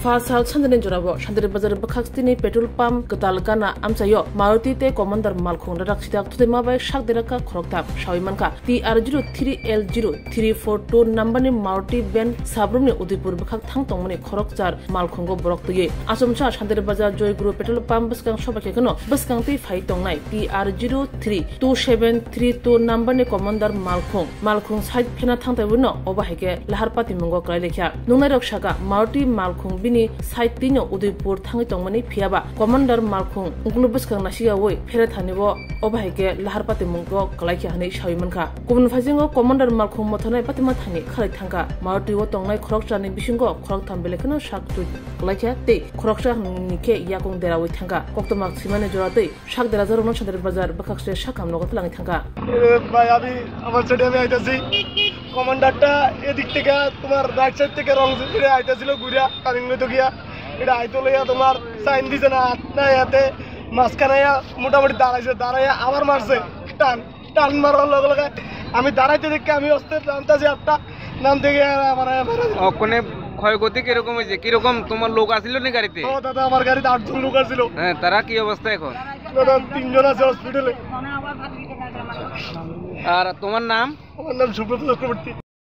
Fasal Sandane Jorabo, Shandre Bazar Bakastini, petrol pump, Katalgana, Amsayo, Maruti te Commander Malkong, Raksida to the Mabai, Shakderaka, Kroktab, Shawimanka, TR0 3L0 342 number ni Maruti Ben, Sabrumni Udipur Bakak Tangtong, Krokzar, Malkongo Broktoye, Asumcha, Shandre Bazar Joy Group, petrol pump, Baskang Shopakano, Baskanti Faitong Night, TR0 2732 number ni Commander Malkong side Penatanta Wuno, Obaheke, Laharpati Mungo Kaleka, Numerok Shaka, Maruti Malkong. Side Dino Udipur Tangitongmani Piaba, Commander Malkong, Glubuskan Nashia Way, Peratanivo, Obaheke, Laharpati Mungo, Kalakihani, Shawimanka, Kuman Fazingo, Commander Malkong Motana Patimatani, Kalitanka, Marti Wotong, Krokshani Bishingo, Kroktan Belekano, Shak to Kalakia, Day, Kroksha Nike Yakong Dera with Tanka, Koktomak Simane Day, Shak the Lazaro Chandra Bazar, Bakakse Shakam Nogatlang Tanka. Bayabi, Amasadi, Commanderটা এদিক থেকে তোমার right side থেকে রং করে আইতাছিল গুড়া কারিংলে তো গিয়া এটা আইতো লইয়া তোমার সাইন দিছে না না এতে মাসখানে মোটামুটি দাঁড়াইয়া আবার মারছে টান মারার লগে লগে আমি দাঁড়াইতে দেখে আমি অস্তে নামতাছি একটা নাম থেকে মানে ওখানে ক্ষয়ক্ষতি কিরকম হয়েছে কিরকম তোমার লোক আসিল না গাড়িতে ও দাদা আমার গাড়িতে 8 জন লোক আসিল হ্যাঁ তারা কি অবস্থা এখন দাদা 3 জন আছে হসপিটালে আর তোমার নাম আমার নাম সুব্রত চক্রবর্তী